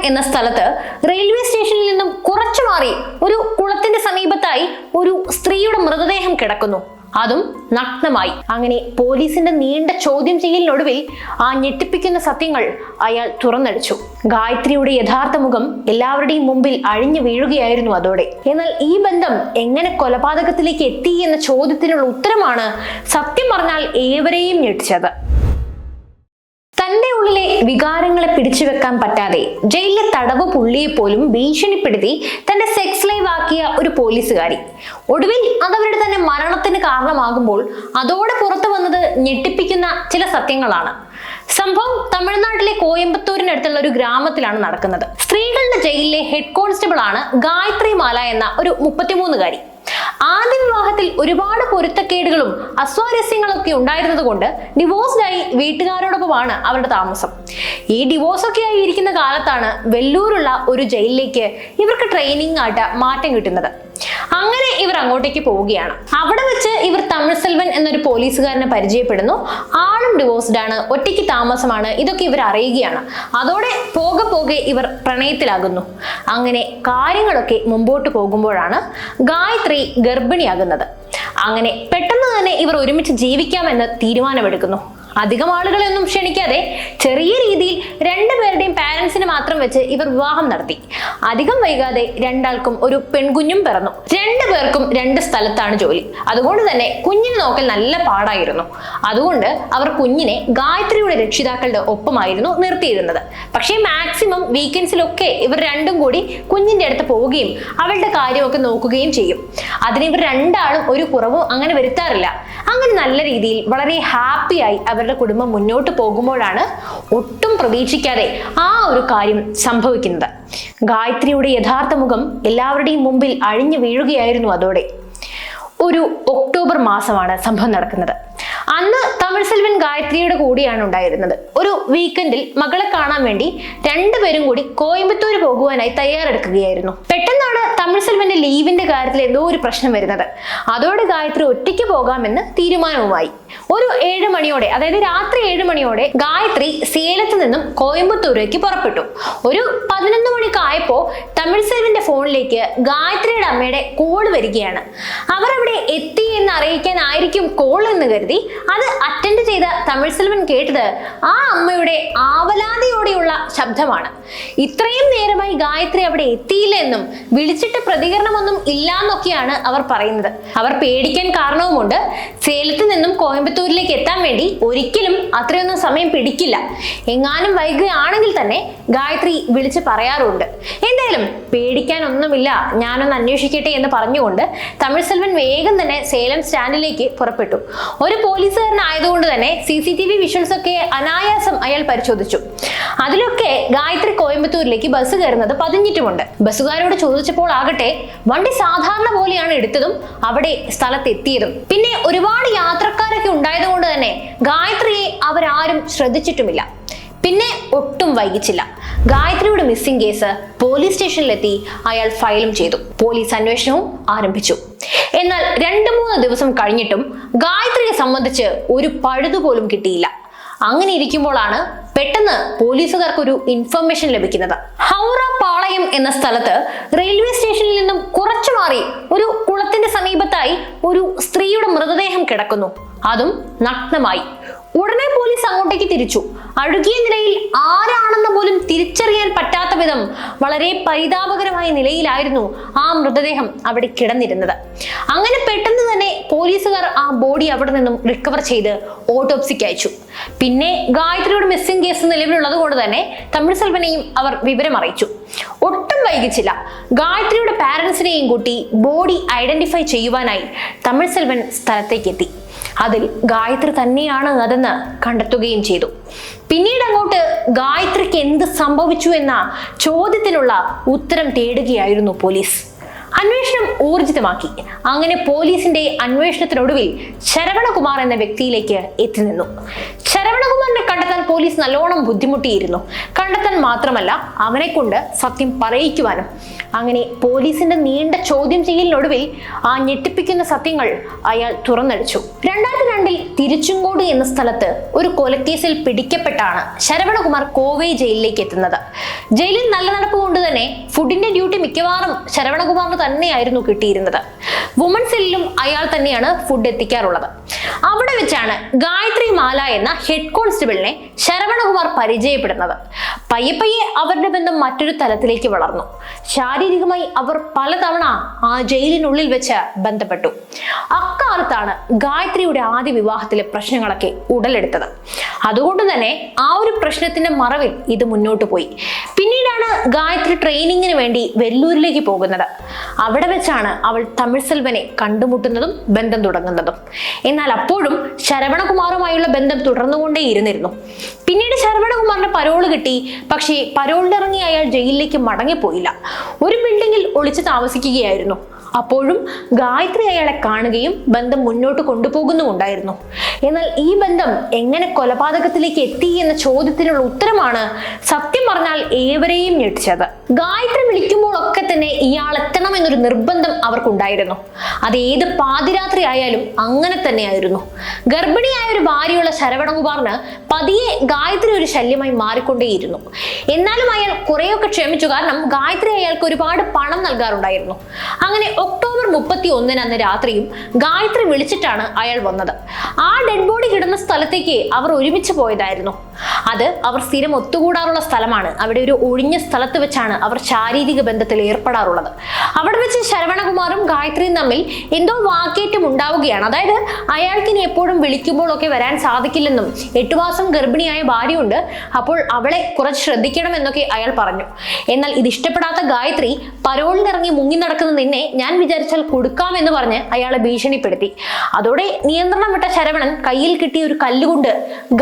എന്ന സ്ഥലത്ത് റെയിൽവേ സ്റ്റേഷനിൽ നിന്നും കുറച്ചു മാറി ഒരു കുളത്തിന്റെ സമീപത്തായി ഒരു സ്ത്രീയുടെ മൃതദേഹം കിടക്കുന്നു, അതും നഗ്നമായി. അങ്ങനെ പോലീസിന്റെ നീണ്ട ചോദ്യം ചെയ്യലിനൊടുവിൽ ആ ഞെട്ടിപ്പിക്കുന്ന സത്യങ്ങൾ അയാൾ തുറന്നടിച്ചു. ഗായത്രിയുടെ യഥാർത്ഥ മുഖം എല്ലാവരുടെയും മുമ്പിൽ അഴിഞ്ഞു വീഴുകയായിരുന്നു അതോടെ. എന്നാൽ ഈ ബന്ധം എങ്ങനെ കൊലപാതകത്തിലേക്ക് എത്തി എന്ന ചോദ്യത്തിനുള്ള ഉത്തരമാണ് സത്യം പറഞ്ഞാൽ ഏവരെയും ഞെട്ടിച്ചത്. തന്റെ ഉള്ളിലെ വികാരങ്ങളെ പിടിച്ചു വെക്കാൻ പറ്റാതെ ജയിലിലെ തടവ് പുള്ളിയെ പോലും ഭീഷണിപ്പെടുത്തി തന്റെ സെക്സ് ലൈവ് ആക്കിയ ഒരു പോലീസുകാരി, ഒടുവിൽ അതവരുടെ തന്നെ മരണത്തിന് കാരണമാകുമ്പോൾ അതോടെ പുറത്തു വന്നത് ഞെട്ടിപ്പിക്കുന്ന ചില സത്യങ്ങളാണ്. സംഭവം തമിഴ്നാട്ടിലെ കോയമ്പത്തൂരിനടുത്തുള്ള ഒരു ഗ്രാമത്തിലാണ് നടക്കുന്നത്. സ്ത്രീകളുടെ ജയിലിലെ ഹെഡ് കോൺസ്റ്റബിൾ ആണ് ഗായത്രി മാല എന്ന ഒരു 33-കാരി. ആദ്യ വിവാഹത്തിൽ ഒരുപാട് പൊരുത്തക്കേടുകളും അസ്വാരസ്യങ്ങളൊക്കെ ഉണ്ടായിരുന്നത് കൊണ്ട് ഡിവോഴ്സ്ഡായി വീട്ടുകാരോടൊപ്പമാണ് അവരുടെ താമസം. ഈ ഡിവോഴ്സൊക്കെ ആയി ഇരിക്കുന്ന കാലത്താണ് വെല്ലൂരുള്ള ഒരു ജയിലിലേക്ക് ഇവർക്ക് ട്രെയിനിങ് ആയിട്ട് മാറ്റം കിട്ടുന്നത്. അങ്ങനെ ഇവർ അങ്ങോട്ടേക്ക് പോവുകയാണ്. അവിടെ വെച്ച് ഇവർ തമിഴ് സെൽവൻ എന്നൊരു പോലീസുകാരനെ പരിചയപ്പെടുന്നു. ആളും ഡിവോഴ്സ്ഡ് ആണ്, ഒറ്റയ്ക്ക് താമസമാണ്. ഇതൊക്കെ ഇവർ അറിയുകയാണ്. അതോടെ പോകെ ഇവർ പ്രണയത്തിലാകുന്നു. അങ്ങനെ കാര്യങ്ങളൊക്കെ മുമ്പോട്ട് പോകുമ്പോഴാണ് ഗായത്രി ഗർഭിണിയാകുന്നത്. അങ്ങനെ പെട്ടെന്ന് തന്നെ ഇവർ ഒരുമിച്ച് ജീവിക്കാമെന്ന് തീരുമാനമെടുക്കുന്നു. അധികം ആളുകളെ ഒന്നും ക്ഷണിക്കാതെ ചെറിയ രീതിയിൽ രണ്ടുപേരുടെയും പാരന്റ്സിനെ മാത്രം വെച്ച് ഇവർ വിവാഹം നടത്തി. അധികം വൈകാതെ രണ്ടാൾക്കും ഒരു പെൺകുഞ്ഞും പിറന്നു. രണ്ടുപേർക്കും 2 സ്ഥലത്താണ് ജോലി. അതുകൊണ്ട് തന്നെ കുഞ്ഞിനെ നോക്കൽ നല്ല പാടായിരുന്നു. അതുകൊണ്ട് അവർ കുഞ്ഞിനെ ഗായത്രിയുടെ രക്ഷിതാക്കളുടെ ഒപ്പമായിരുന്നു നിർത്തിയിരുന്നത്. പക്ഷേ മാക്സിമം വീക്കെൻഡ്സിലൊക്കെ ഇവർ രണ്ടും കൂടി കുഞ്ഞിന്റെ അടുത്ത് പോവുകയും അവളുടെ കാര്യമൊക്കെ നോക്കുകയും ചെയ്യും. അതിന് ഇവർ രണ്ടാളും ഒരു കുറവും അങ്ങനെ വരുത്താറില്ല. അങ്ങനെ നല്ല രീതിയിൽ വളരെ ഹാപ്പിയായി അവരുടെ കുടുംബം മുന്നോട്ട് പോകുമ്പോഴാണ് ഒട്ടും പ്രതീക്ഷിക്കാതെ ആ ഒരു കാര്യം സംഭവിക്കുന്നത്. ഗായത്രിയുടെ യഥാർത്ഥ മുഖം എല്ലാവരുടെയും മുമ്പിൽ അഴിഞ്ഞു വീഴുകയായിരുന്നു അതോടെ. ഒരു ഒക്ടോബർ മാസമാണ് സംഭവം നടക്കുന്നത്. അന്ന് തമിഴ് സെൽവൻ ഗായത്രിയുടെ കൂടെയാണ് ഉണ്ടായിരുന്നത്. ഒരു വീക്കെൻഡിൽ മകളെ കാണാൻ വേണ്ടി രണ്ടുപേരും കൂടി കോയമ്പത്തൂർ പോകുവാനായി തയ്യാറെടുക്കുകയായിരുന്നു. പെട്ടെന്നാണ് തമിഴ് സെൽവന്റെ ലീവിന്റെ കാര്യത്തിൽ എന്തോ ഒരു പ്രശ്നം വരുന്നത്. അതോടെ ഗായത്രി ഒറ്റയ്ക്ക് പോകാമെന്ന് തീരുമാനവുമായി. ഒരു 7 മണിയോടെ, അതായത് രാത്രി 7 മണിയോടെ ഗായത്രി സേലത്ത് നിന്നും കോയമ്പത്തൂരേക്ക് പുറപ്പെട്ടു. ഒരു 11 മണിക്ക് ആയപ്പോ തമിഴ് സെൽവന്റെ ഫോണിലേക്ക് ഗായത്രിയുടെ അമ്മയുടെ കോൾ വരികയാണ്. അവർ അവിടെ എത്തി എന്ന് അറിയിക്കാനായിരിക്കും കോൾ എന്ന് കരുതി അത് അറ്റൻഡ് ചെയ്ത തമിഴ് സെൽവൻ കേട്ടത് ആ അമ്മയുടെ ആവലാതിയോടെയുള്ള ശബ്ദമാണ്. ഇത്രയും നേരമായി ഗായത്രി അവിടെ എത്തിയില്ല എന്നും വിളിച്ചിട്ട് പ്രതികരണമൊന്നും ഇല്ലാന്നൊക്കെയാണ് അവർ പറയുന്നത്. അവർ പേടിക്കാൻ കാരണവുമുണ്ട്. സേലത്ത് നിന്നും കോയമ്പത്തൂരിലേക്ക് എത്താൻ വേണ്ടി ഒരിക്കലും അത്രയൊന്നും സമയം പിടിക്കില്ല. എങ്ങാനും വൈകുകയാണെങ്കിൽ തന്നെ ഗായത്രി വിളിച്ച് പറയാറുണ്ട്. എന്തായാലും പേടിക്കാനൊന്നുമില്ല, ഞാനൊന്ന് അന്വേഷിക്കട്ടെ എന്ന് പറഞ്ഞുകൊണ്ട് തമിഴ് സെൽവൻ വേഗം തന്നെ സേലം സ്റ്റാൻഡിലേക്ക് പുറപ്പെട്ടു. ഒരു പോലീസുകാരനായതുകൊണ്ട് തന്നെ CCTV വിഷ്വൽസ് ഒക്കെ അനായാസം അയാൾ പരിശോധിച്ചു. അതിലൊക്കെ ഗായത്രി കോയമ്പത്തൂരിലേക്ക് ബസ് കയറുന്നത് പതിഞ്ഞിട്ടുമുണ്ട്. ബസ്സുകാരോട് ചോദിച്ചപ്പോൾ ആകട്ടെ വണ്ടി സാധാരണ പോലെയാണ് എടുത്തതും അവിടെ സ്ഥലത്തെത്തിയതും. പിന്നെ ഒരുപാട് യാത്രക്കാരൊക്കെ ഉണ്ടായതുകൊണ്ട് തന്നെ ഗായത്രിയെ അവരാരും ശ്രദ്ധിച്ചിട്ടുമില്ല. പിന്നെ ഒട്ടും വൈകിച്ചില്ല. ഗായത്രിയുടെ മിസ്സിംഗ് കേസ് പോലീസ് സ്റ്റേഷനിലെത്തി അയാൾ ഫയലും ചെയ്തു. പോലീസ് അന്വേഷണവും ആരംഭിച്ചു. എന്നാൽ 2-3 ദിവസം കഴിഞ്ഞിട്ടും ഗായത്രിയെ സംബന്ധിച്ച് ഒരു പഴുതുപോലും കിട്ടിയില്ല. അങ്ങനെ ഇരിക്കുമ്പോഴാണ് പെട്ടെന്ന് പോലീസുകാർക്കൊരു ഇൻഫർമേഷൻ ലഭിക്കുന്നത്. ഹൗറ പാളയം എന്ന സ്ഥലത്ത് റെയിൽവേ സ്റ്റേഷനിൽ നിന്നും കുറച്ചു മാറി ഒരു കുളത്തിന്റെ സമീപത്തായി ഒരു സ്ത്രീയുടെ മൃതദേഹം കിടക്കുന്നു, അതും നഗ്നമായി. ഉടനെ പോലീസ് അങ്ങോട്ടേക്ക് തിരിച്ചു. അഴുകിയ നിലയിൽ ആരാണെന്ന് പോലും തിരിച്ചറിയാൻ പറ്റാത്ത വിധം വളരെ പരിതാപകരമായ നിലയിലായിരുന്നു ആ മൃതദേഹം അവിടെ കിടന്നിരുന്നത്. അങ്ങനെ പെട്ടെന്ന് തന്നെ പോലീസുകാർ ആ ബോഡി അവിടെ നിന്നും റിക്കവർ ചെയ്ത് ഓട്ടോപ്സിക്ക് അയച്ചു. പിന്നെ ഗായത്രിയുടെ മിസ്സിംഗ് കേസ് നിലവിലുള്ളത് കൊണ്ട് തന്നെ തമിഴ് സെൽവനെയും അവർ വിവരം അറിയിച്ചു. ഒട്ടും വൈകിച്ചില്ല. ഗായത്രിയുടെ പാരന്റ്സിനെയും കൂട്ടി ബോഡി ഐഡന്റിഫൈ ചെയ്യുവാനായി തമിഴ് സെൽവൻ സ്ഥലത്തേക്ക് എത്തി. അതിൽ ഗായത്രി തന്നെയാണ് അതെന്ന് കണ്ടെത്തുകയും ചെയ്തു. പിന്നീട് അങ്ങോട്ട് ഗായത്രിക്ക് എന്ത് സംഭവിച്ചു എന്ന ചോദ്യത്തിനുള്ള ഉത്തരം തേടുകയായിരുന്നു പോലീസ്. അന്വേഷണം ഊർജിതമാക്കി. അങ്ങനെ പോലീസിന്റെ അന്വേഷണത്തിനൊടുവിൽ ശരവണകുമാർ എന്ന വ്യക്തിയിലേക്ക് എത്തി നിന്നു. ശരവണകുമാറിനെ കണ്ടെത്താൻ പോലീസ് നല്ലോണം ബുദ്ധിമുട്ടിയിരുന്നു. കണ്ടെത്താൻ മാത്രമല്ല അവനെ കൊണ്ട് സത്യം പറയിക്കുവാനും. അങ്ങനെ പോലീസിന്റെ നീണ്ട ചോദ്യം ചെയ്യലിനൊടുവിൽ ആ ഞെട്ടിപ്പിക്കുന്ന സത്യങ്ങൾ അയാൾ തുറന്നടിച്ചു. 2002 തിരുച്ചെങ്കോട് എന്ന സ്ഥലത്ത് ഒരു കൊലക്കേസിൽ പിടിക്കപ്പെട്ടാണ് ശരവണകുമാർ കോവൈ ജയിലിലേക്ക് എത്തുന്നത്. ജയിലിൽ നല്ല നടപ്പ് കൊണ്ട് തന്നെ ഫുഡിന്റെ ഡ്യൂട്ടി മിക്കവാറും ശരവണകുമാറിന് തന്നെയായിരുന്നു കിട്ടിയിരുന്നത്. വുമൺ സെല്ലിലും അയാൾ തന്നെയാണ് ഫുഡ് എത്തിക്കാറുള്ളത്. അവിടെ വെച്ചാണ് ഗായത്രി മാല എന്ന ഹെഡ് കോൺസ്റ്റബിളിനെ ശരവണകുമാർ പരിചയപ്പെടുന്നത്. പയ്യെ പയ്യെ അവരുടെ ബന്ധം മറ്റൊരു തലത്തിലേക്ക് വളർന്നു. ശാരീരികമായി അവർ പലതവണ ആ ജയിലിനുള്ളിൽ വെച്ച് ബന്ധപ്പെട്ടു. അക്കാലത്താണ് ഗായത്രിയുടെ ആദ്യ വിവാഹത്തിലെ പ്രശ്നങ്ങളൊക്കെ ഉടലെടുത്തത്. അതുകൊണ്ട് തന്നെ ആ ഒരു പ്രശ്നത്തിന്റെ മറവിൽ ഇത് മുന്നോട്ട് പോയി. പിന്നീടാണ് ഗായത്രി ട്രെയിനിങ്ങിന് വേണ്ടി വെല്ലൂരിലേക്ക് പോകുന്നത്. അവിടെ വെച്ചാണ് അവൾ തമിഴ് സെൽവനെ കണ്ടുമുട്ടുന്നതും ബന്ധം തുടങ്ങുന്നതും. എന്നാൽ അപ്പോഴും ശരവണകുമാറുമായുള്ള ബന്ധം തുടർന്നുകൊണ്ടേയിരുന്നിരുന്നു. പിന്നീട് ശരവണകുമാറിന് പരോള് കിട്ടി. പക്ഷേ പരോളിലിറങ്ങി അയാൾ ജയിലിലേക്ക് മടങ്ങിപ്പോയില്ല. ഒരു ബിൽഡിങ്ങിൽ ഒളിച്ചു താമസിക്കുകയായിരുന്നു. അപ്പോഴും ഗായത്രി അയാളെ കാണുകയും ബന്ധം മുന്നോട്ട് കൊണ്ടുപോകുന്നുമുണ്ടായിരുന്നു. എന്നാൽ ഈ ബന്ധം എങ്ങനെ കൊലപാതകത്തിലേക്ക് എത്തി എന്ന ചോദ്യത്തിനുള്ള ഉത്തരമാണ് സത്യം പറഞ്ഞാൽ ഏവരെയും ഞെട്ടിച്ചത്. ഗായത്രി വിളിക്കുമ്പോഴൊക്കെ തന്നെ ഇയാൾ എത്തണം എന്നൊരു നിർബന്ധം അവർക്കുണ്ടായിരുന്നു. അത് ഏത് പാതിരാത്രി ആയാലും അങ്ങനെ തന്നെയായിരുന്നു. ഗർഭിണിയായ ഒരു ഭാര്യയുള്ള ശരവണകുമാറിന് പതിയെ ഗായത്രി ഒരു ശല്യമായി മാറിക്കൊണ്ടേയിരുന്നു. എന്നാലും അയാൾ കുറെയൊക്കെ ക്ഷമിച്ചു. കാരണം ഗായത്രി അയാൾക്ക് ഒരുപാട് പണം നൽകാറുണ്ടായിരുന്നു. അങ്ങനെ ഒക്ടോബർ 31 അന്ന് രാത്രിയും ഗായത്രി വിളിച്ചിട്ടാണ് അയാൾ വന്നത്. ആ ഡെഡ് ബോഡി കിടന്ന സ്ഥലത്തേക്ക് അവർ ഒരുമിച്ച് പോയതായിരുന്നു. അത് അവർ സ്ഥിരം ഒത്തുകൂടാറുള്ള സ്ഥലമാണ്. അവിടെ ഒരു ഒഴിഞ്ഞ സ്ഥലത്ത് വെച്ചാണ് അവർ ശാരീരിക ബന്ധത്തിൽ ഏർപ്പെടാറുള്ളത്. അവിടെ വെച്ച് ശരവണകുമാറും ഗായത്രിയും തമ്മിൽ എന്തോ വാക്കേറ്റം ഉണ്ടാവുകയാണ്. അതായത് അയാൾക്ക് ഇനി എപ്പോഴും വിളിക്കുമ്പോഴൊക്കെ വരാൻ സാധിക്കില്ലെന്നും 8 മാസം ഗർഭിണിയായ ഭാര്യയുണ്ട്, അപ്പോൾ അവളെ കുറച്ച് ശ്രദ്ധിക്കണമെന്നൊക്കെ അയാൾ പറഞ്ഞു. എന്നാൽ ഇത് ഇഷ്ടപ്പെടാത്ത ഗായത്രി പരോളിനിറങ്ങി മുങ്ങി നടക്കുന്ന നിന്നെ ഞാൻ വിചാരിച്ചാൽ കൊടുക്കാമെന്ന് പറഞ്ഞ് അയാളെ ഭീഷണിപ്പെടുത്തി. അതോടെ നിയന്ത്രണം വിട്ട ശരവണൻ കയ്യിൽ കിട്ടിയ ഒരു കല്ലുകൊണ്ട്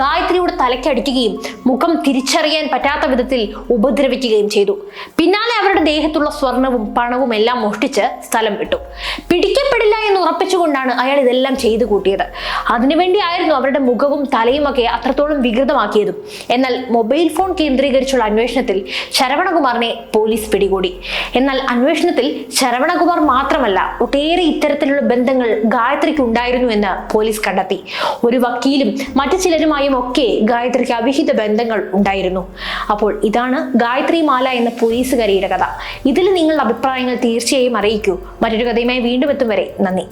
ഗായത്രിയുടെ തലയ്ക്കടിക്കുകയും മുഖം തിരിച്ചറിയാൻ പറ്റാത്ത വിധത്തിൽ ഉപദ്രവിക്കുകയും ചെയ്തു. പിന്നാലെ അവരുടെ ദേഹത്തുള്ള സ്വർണവും പണവും എല്ലാം മോഷ്ടിച്ച് സ്ഥലം വിട്ടു. പിടിക്കപ്പെടില്ല എന്ന് ഉറപ്പിച്ചുകൊണ്ടാണ് അയാൾ ഇതെല്ലാം ചെയ്തു കൂട്ടിയത്. അതിനുവേണ്ടിയായിരുന്നു അവരുടെ മുഖവും തലയും ഒക്കെ അത്രത്തോളം വികൃതമാക്കിയതും. എന്നാൽ മൊബൈൽ ഫോൺ കേന്ദ്രീകരിച്ചുള്ള അന്വേഷണത്തിൽ ശരവണകുമാറിനെ പോലീസ് പിടികൂടി. എന്നാൽ അന്വേഷണത്തിൽ ശരവണകുമാർ മാത്രമല്ല, ഒട്ടേറെ ഇത്തരത്തിലുള്ള ബന്ധങ്ങൾ ഗായത്രിക്ക് ഉണ്ടായിരുന്നു എന്ന് പോലീസ് കണ്ടെത്തി. ഒരു വക്കീലും മറ്റു ചിലരുമായും ഒക്കെ ഗായത്രിക്ക് അവിഹിത ബന്ധങ്ങൾ ഉണ്ടായിരുന്നു. അപ്പോൾ ഇതാണ് ഗായത്രി മാല എന്ന പോലീസുകാരിയുടെ കഥ. ഇതിൽ നിങ്ങളുടെ അഭിപ്രായങ്ങൾ തീർച്ചയായും അറിയിക്കൂ. മറ്റൊരു കഥയുമായി വീണ്ടും എത്തും വരെ നന്ദി.